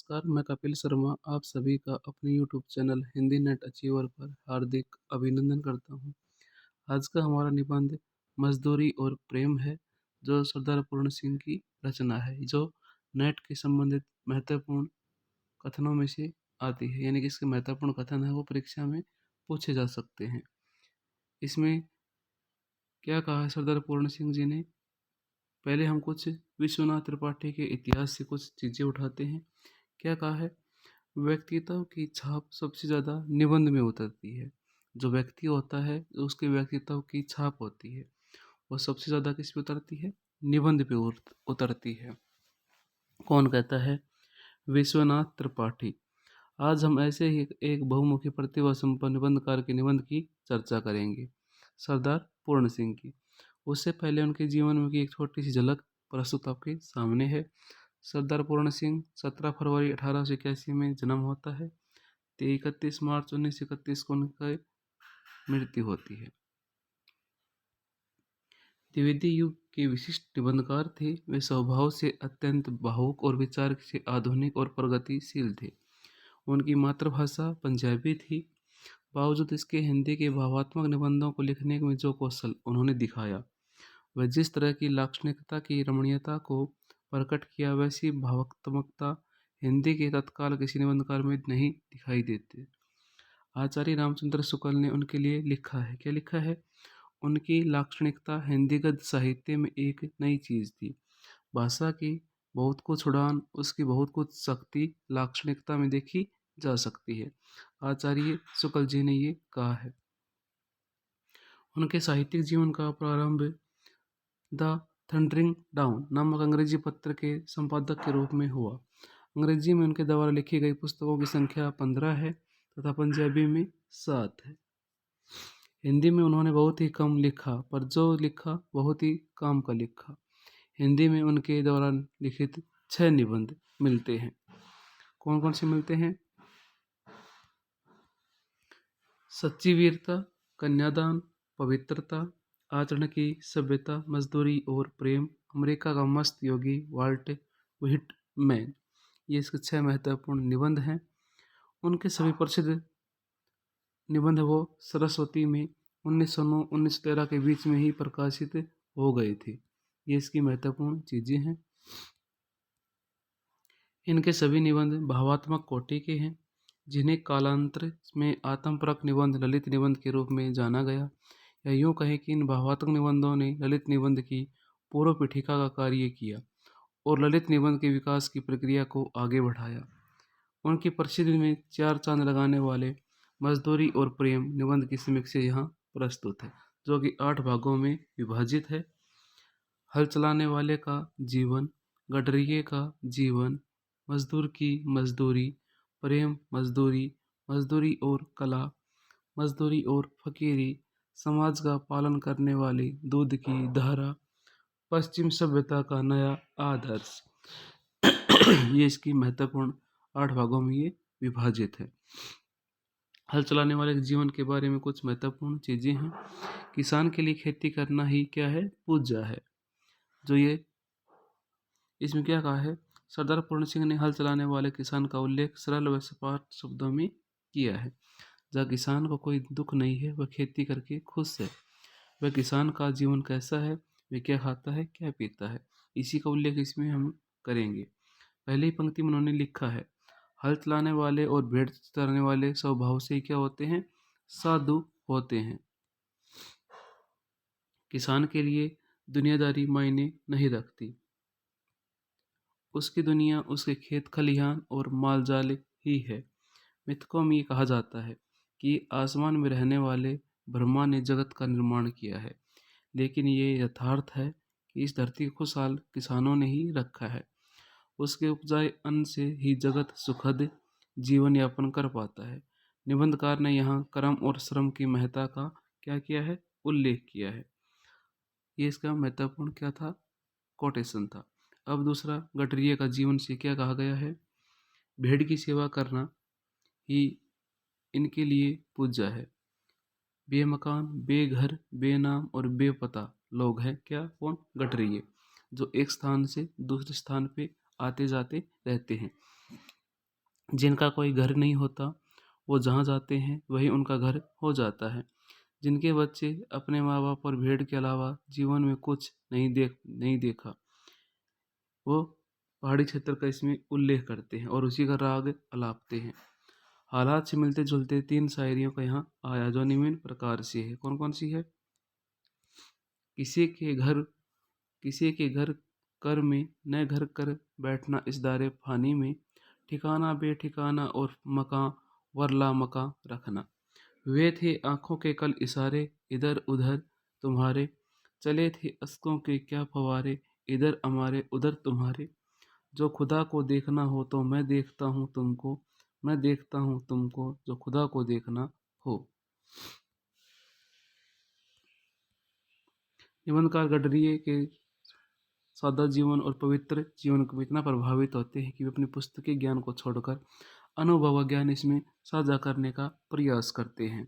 नमस्कार, मैं कपिल शर्मा आप सभी का अपने YouTube channel Hindi net achiever पर हार्दिक अभिनंदन करता हूँ। आज का हमारा निबंध मज़दूरी और प्रेम है, जो सरदार पूर्ण सिंह की रचना है, जो नेट के संबंधित महत्वपूर्ण कथनों में से आती है, यानी कि इसके महत्वपूर्ण कथन है वो परीक्षा में पूछे जा सकते हैं। इसमें क्या कहा है सरदार पूर्ण सिंह जी ने? पहले हम कुछ विश्वनाथ त्रिपाठी के इतिहास से कुछ चीज़ें उठाते हैं। क्या कहा है? व्यक्तित्व की छाप सबसे ज़्यादा निबंध में उतरती है। जो व्यक्ति होता है, उसके व्यक्तित्व की छाप होती है, वो सबसे ज़्यादा किस पे उतरती है? निबंध पे उतरती है। कौन कहता है? विश्वनाथ त्रिपाठी। आज हम ऐसे ही एक बहुमुखी प्रतिभा संपन्न निबंधकार के निबंध की चर्चा करेंगे, सरदार पूर्ण सिंह की। उससे पहले उनके जीवन में की एक छोटी सी झलक प्रस्तुत आपके सामने है। सरदार पूर्ण सिंह 17 फरवरी 1881 में जन्म होता है। 31 मार्च 1931 को उनकी मृत्यु होती है। द्विवेदी युग के विशिष्ट निबंधकार थे। वे स्वभाव से अत्यंत भावुक और विचार से आधुनिक और प्रगतिशील थे। उनकी मातृभाषा पंजाबी थी। बावजूद इसके हिंदी के भावात्मक निबंधों को लिखने में जो कौशल उन्होंने दिखाया, वह जिस तरह की लाक्षणिकता की रमणीयता को प्रकट किया, वैसी भावात्मकता हिंदी के तत्काल किसी निबंधकार में नहीं दिखाई देती। आचार्य रामचंद्र शुक्ल ने उनके लिए लिखा है। क्या लिखा है? उनकी लाक्षणिकता हिंदी गद्य साहित्य में एक नई चीज थी। भाषा की बहुत कुछ उड़ान, उसकी बहुत कुछ शक्ति लाक्षणिकता में देखी जा सकती है। आचार्य शुक्ल जी ने ये कहा है। उनके साहित्यिक जीवन का प्रारंभ द थंडरिंग डाउन नामक अंग्रेजी पत्र के संपादक के रूप में हुआ। अंग्रेजी में उनके द्वारा लिखी गई पुस्तकों की संख्या 15 है तथा पंजाबी में 7 है। हिंदी में उन्होंने बहुत ही कम लिखा, पर जो लिखा बहुत ही काम का लिखा। हिंदी में उनके द्वारा लिखित 6 निबंध मिलते हैं। कौन कौन से मिलते हैं? सच्ची वीरता, कन्यादान, पवित्रता, आचरण की सभ्यता, मजदूरी और प्रेम, अमेरिका का मस्त योगी वाल्ट व्हिटमैन। ये इसके 6 महत्वपूर्ण निबंध हैं। उनके सभी प्रसिद्ध निबंध वो सरस्वती में 1909-1913 के बीच में ही प्रकाशित हो गए थे। ये इसकी महत्वपूर्ण चीज़ें हैं। इनके सभी निबंध भावात्मक कोटि के हैं, जिन्हें कालांतर में आत्मपरक निबंध, ललित निबंध के रूप में जाना गया। या यूँ कहें कि इन भावात्मक निबंधों ने ललित निबंध की पूर्व पीठिका का कार्य किया और ललित निबंध के विकास की प्रक्रिया को आगे बढ़ाया। उनकी प्रसिद्धि में 4 चांद लगाने वाले मजदूरी और प्रेम निबंध की समीक्षा यहाँ प्रस्तुत है, जो कि 8 भागों में विभाजित है। हल चलाने वाले का जीवन, गडरिये का जीवन, मजदूर की मजदूरी, प्रेम, मजदूरी, मजदूरी और कला, मजदूरी और फकीरी, समाज का पालन करने वाली दूध की धारा, पश्चिम सभ्यता का नया आदर्श। ये इसकी महत्वपूर्ण 8 भागों में ये विभाजित है। हल चलाने वाले के जीवन के बारे में कुछ महत्वपूर्ण चीज़ें हैं। किसान के लिए खेती करना ही क्या है? पूजा है। जो ये इसमें क्या कहा है? सरदार पूर्ण सिंह ने हल चलाने वाले किसान का उल्लेख सरल व सपाट शब्दों में किया है। जहाँ किसान को कोई दुख नहीं है, वह खेती करके खुश है। वह किसान का जीवन कैसा है? वह क्या खाता है, क्या पीता है, इसी का उल्लेख इसमें हम करेंगे। पहली पंक्ति में उन्होंने लिखा है, हल चलाने वाले और भेड़ चराने वाले स्वभाव से क्या होते हैं? साधु होते हैं। किसान के लिए दुनियादारी मायने नहीं रखती। उसकी दुनिया उसके खेत खलिहान और माल जाल ही है। मिथकों में ये कहा जाता है कि आसमान में रहने वाले ब्रह्मा ने जगत का निर्माण किया है, लेकिन ये यथार्थ है कि इस धरती को खुशहाल किसानों ने ही रखा है। उसके उपजाए अन्न से ही जगत सुखद जीवन यापन कर पाता है। निबंधकार ने यहाँ कर्म और श्रम की महत्ता का क्या किया है? उल्लेख किया है। ये इसका महत्वपूर्ण क्या था? कोटेशन था। अब दूसरा, गडरिये का जीवन से क्या कहा गया है? भेड़ की सेवा करना ही इनके लिए पूजा है। बेमकान, बेघर, बेनाम और बेपता लोग हैं क्या? कौन? गडरिये, जो एक स्थान से दूसरे स्थान पे आते जाते रहते हैं। जिनका कोई घर नहीं होता वो जहाँ जाते हैं वही उनका घर हो जाता है। जिनके बच्चे अपने माँ बाप और भेड़ के अलावा जीवन में कुछ नहीं देखा, वो पहाड़ी क्षेत्र का इसमें उल्लेख करते हैं और उसी का राग अलापते हैं। हालात से मिलते जुलते 3 शायरियों का यहाँ आया जो निम्न प्रकार से है। कौन कौन सी है? किसी के घर किसी के घर कर में न घर कर बैठना इस दारे फानी में, ठिकाना बेठिकाना और मकां वरला मकां रखना। वे थे आंखों के कल इशारे इधर उधर तुम्हारे, चले थे अश्कों के क्या फवारे इधर हमारे उधर तुम्हारे। जो खुदा को देखना हो तो मैं देखता हूँ तुमको, मैं देखता हूँ तुमको जो खुदा को देखना हो। निबंधकार गडरिये के सादा जीवन और पवित्र जीवन को इतना प्रभावित होते हैं कि वे अपने पुस्तकीय ज्ञान को छोड़कर अनुभव ज्ञान इसमें साझा करने का प्रयास करते हैं।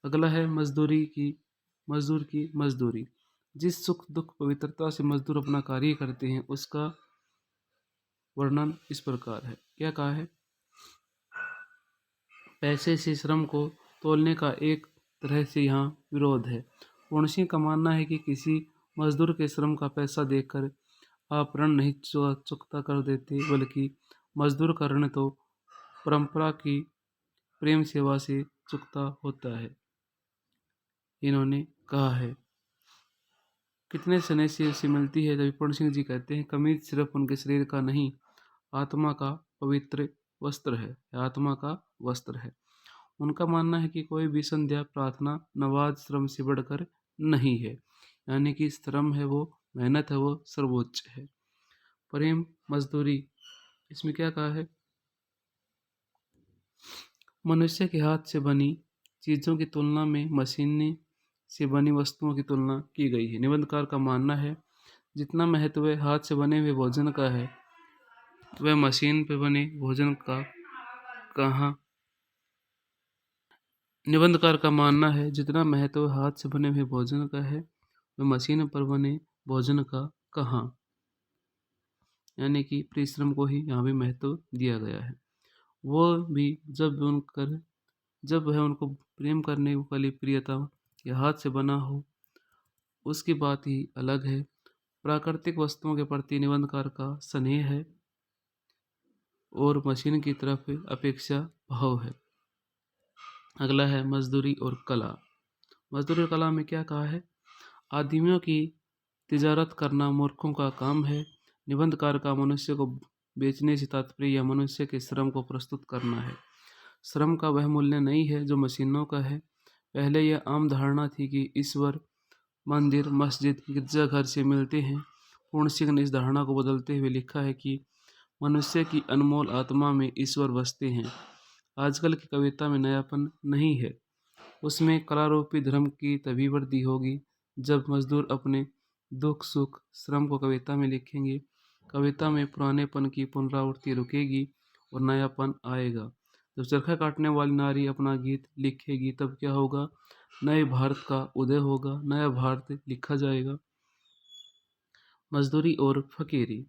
अगला है मजदूर की मजदूरी। जिस सुख दुख पवित्रता से मजदूर अपना कार्य करते हैं उसका वर्णन इस प्रकार है। क्या कहा है? पैसे से श्रम को तोलने का एक तरह से यहाँ विरोध है। पूर्ण सिंह का मानना है कि किसी मजदूर के श्रम का पैसा देकर आप ऋण नहीं चुकता कर देते, बल्कि मजदूर का ऋण तो परंपरा की प्रेम सेवा से चुकता होता है, इन्होंने कहा है। कितने सने से उसे मिलती है? जब पूर्ण सिंह जी कहते हैं कमीज सिर्फ उनके शरीर का नहीं, आत्मा का पवित्र वस्त्र है, आत्मा का वस्त्र है। उनका मानना है कि कोई भी संध्या प्रार्थना नवाज श्रम से बढ़कर नहीं है, यानी कि श्रम है वो, मेहनत है वो सर्वोच्च है। प्रेम मजदूरी, इसमें क्या कहा है? मनुष्य के हाथ से बनी चीज़ों की तुलना में मशीन से बनी वस्तुओं की तुलना की गई है। निबंधकार का मानना है जितना महत्व हाथ से बने हुए भोजन का है वह मशीन पे बने भोजन का कहाँ। निबंधकार का मानना है जितना महत्व हाथ से बने हुए भोजन का है वह मशीन पर बने भोजन का कहाँ, यानी कि परिश्रम को ही यहाँ भी महत्व दिया गया है। वो भी जब वह उनको प्रेम करने वाली प्रियता या हाथ से बना हो उसकी बात ही अलग है। प्राकृतिक वस्तुओं के प्रति निबंधकार का स्नेह है और मशीन की तरफ अपेक्षा भाव है। अगला है मजदूरी और कला। मजदूरी और कला में क्या कहा है? आदमियों की तिजारत करना मूर्खों का काम है। निबंधकार का मनुष्य को बेचने से तात्पर्य या मनुष्य के श्रम को प्रस्तुत करना है। श्रम का वह मूल्य नहीं है जो मशीनों का है। पहले यह आम धारणा थी कि ईश्वर मंदिर मस्जिद गिरजाघर से मिलते हैं। पूर्ण सिंह ने इस धारणा को बदलते हुए लिखा है कि मनुष्य की अनमोल आत्मा में ईश्वर बसते हैं। आजकल की कविता में नयापन नहीं है, उसमें कलारूपी धर्म की तभी वृद्धि होगी जब मजदूर अपने दुख सुख श्रम को कविता में लिखेंगे। कविता में पुरानेपन की पुनरावृत्ति रुकेगी और नयापन आएगा। जब चरखा काटने वाली नारी अपना गीत लिखेगी तब क्या होगा? नए भारत का उदय होगा, नया भारत लिखा जाएगा। मजदूरी और फकीरी,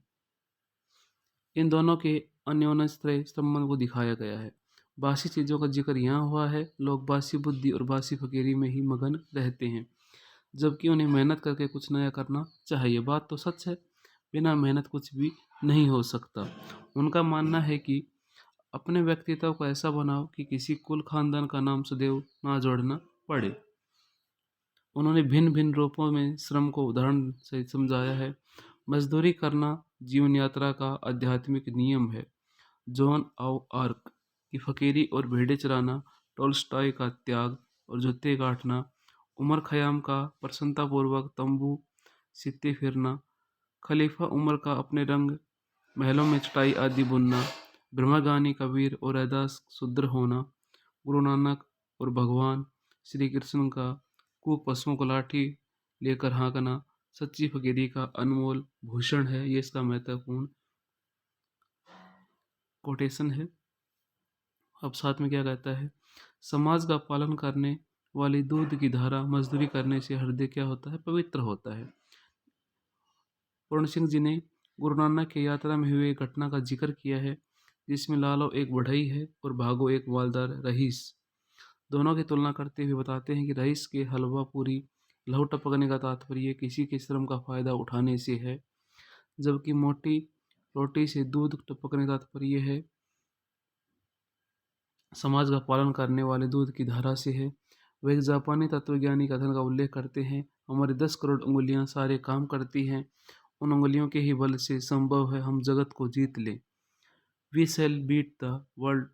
इन दोनों के अन्योन्याश्रय संबंध को दिखाया गया है। बासी चीज़ों का जिक्र यहाँ हुआ है। लोग बासी बुद्धि और बासी फकीरी में ही मगन रहते हैं, जबकि उन्हें मेहनत करके कुछ नया करना चाहिए। बात तो सच है, बिना मेहनत कुछ भी नहीं हो सकता। उनका मानना है कि अपने व्यक्तित्व को ऐसा बनाओ कि किसी कुल खानदान का नाम सदैव ना जोड़ना पड़े। उन्होंने भिन्न भिन्न रूपों में श्रम को उदाहरण से समझाया है। मजदूरी करना जीवन यात्रा का आध्यात्मिक नियम है। जॉन ऑफ आर्क की फकीरी और भेड़ें चराना, टोल्स्टॉय का त्याग और जूते काटना, उमर खयाम का प्रसन्नतापूर्वक तंबू सित्ते फिरना, खलीफा उमर का अपने रंग महलों में चटाई आदि बुनना, ब्रह्मगानी कबीर और रैदास शूद्र होना, गुरु नानक और भगवान श्री कृष्ण का कुक पशुओं को लाठी लेकर हाँकना सच्ची फकीरी का अनमोल भूषण है। ये इसका महत्वपूर्ण कोटेशन है। अब साथ में क्या कहता है? समाज का पालन करने वाली दूध की धारा मजदूरी करने से हृदय क्या होता है? पवित्र होता है। पूर्ण सिंह जी ने गुरु नानक की यात्रा में हुए घटना का जिक्र किया है। जिसमें लालो एक बढ़ई है और भागो एक मालदार रईस। दोनों की तुलना करते हुए बताते हैं कि रईस के हलवा पूरी लहू टपकने का तात्पर्य किसी के श्रम का फायदा उठाने से है, जबकि मोटी रोटी से दूध टपकने का तात्पर्य है समाज का पालन करने वाले दूध की धारा से है। वह एक जापानी तत्वज्ञानी कथन का उल्लेख करते हैं, हमारी 10 करोड़ उंगलियां सारे काम करती हैं, उन उंगलियों के ही बल से संभव है हम जगत को जीत लें। We shall beat the world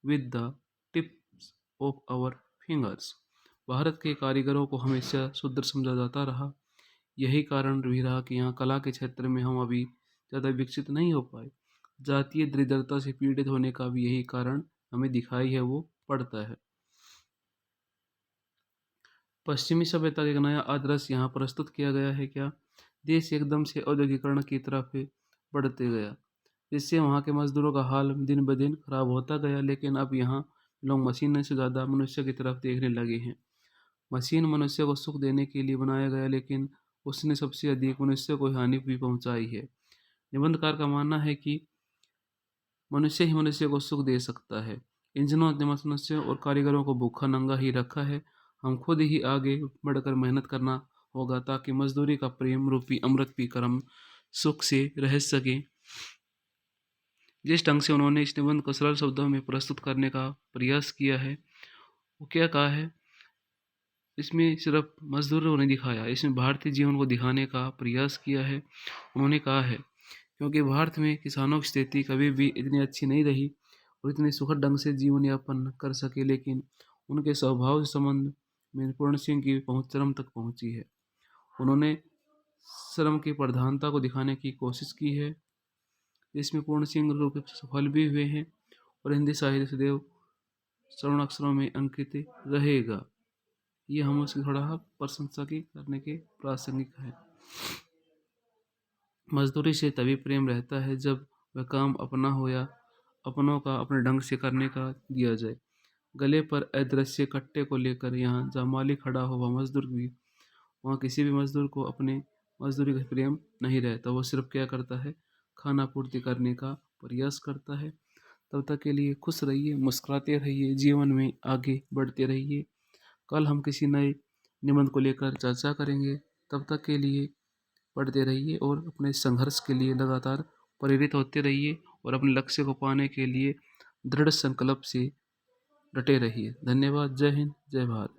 with the tips of our fingers. Bharat के कारीगरों को हमेशा सुंदर समझा जाता रहा। यही कारण भी रहा कि यहाँ कला के क्षेत्र में हम अभी ज़्यादा विकसित नहीं हो पाए। जातीय दरिद्रता से पीड़ित होने का भी यही कारण हमें दिखाई है, वो पड़ता है। पश्चिमी सभ्यता का एक नया आदर्श यहाँ प्रस्तुत किया गया है। क्या देश एकदम से औद्योगिकरण की तरफ बढ़ते गया, जिससे वहाँ के मजदूरों का हाल दिन ब दिन खराब होता गया। लेकिन अब यहाँ लोग मशीन से ज़्यादा मनुष्य की तरफ देखने लगे हैं। मशीन मनुष्य को सुख देने के लिए बनाया गया, लेकिन उसने सबसे अधिक मनुष्य को हानि भी पहुंचाई है। निबंधकार का मानना है कि मनुष्य ही मनुष्य को सुख दे सकता है। इंजनों ने मनुष्य और कारीगरों को भूखा नंगा ही रखा है। हम खुद ही आगे बढ़कर मेहनत करना होगा ताकि मजदूरी का प्रेम रूपी अमृत भी कर्म सुख से रह सके। जिस ढंग से उन्होंने इस निबंध को सरल शब्दों में प्रस्तुत करने का प्रयास किया है, वो क्या कहा है, इसमें सिर्फ मजदूरों को नहीं दिखाया, इसमें भारतीय जीवन को दिखाने का प्रयास किया है। उन्होंने कहा है क्योंकि भारत में किसानों की स्थिति कभी भी इतनी अच्छी नहीं रही और इतने सुखद ढंग से जीवन यापन कर सके, लेकिन उनके स्वभाव से संबंध में पूर्ण सिंह की पहुंच चरम तक पहुंची है। उन्होंने श्रम की प्रधानता को दिखाने की कोशिश की है, जिसमें पूर्ण सिंह रूप सफल भी हुए हैं और हिंदी साहित्य सदैव स्वर्ण अक्षरों में अंकित रहेगा। ये हम उसकी थोड़ा प्रशंसा की करने के प्रासंगिक है। मजदूरी से तभी प्रेम रहता है जब वह काम अपना हो या अपनों का अपने ढंग से करने का दिया जाए। गले पर अदृश्य कट्टे को लेकर यहाँ जहाँ माली खड़ा हो वह मजदूर भी, वहाँ किसी भी मजदूर को अपने मजदूरी का प्रेम नहीं रहता। वो सिर्फ क्या करता है, खाना पूर्ति करने का प्रयास करता है। तब तक के लिए खुश रहिए, मुस्कुराते रहिए, जीवन में आगे बढ़ते रहिए। कल हम किसी नए निबंध को लेकर चर्चा करेंगे। तब तक के लिए पढ़ते रहिए और अपने संघर्ष के लिए लगातार प्रेरित होते रहिए और अपने लक्ष्य को पाने के लिए दृढ़ संकल्प से डटे रहिए। धन्यवाद। जय हिंद, जय भारत।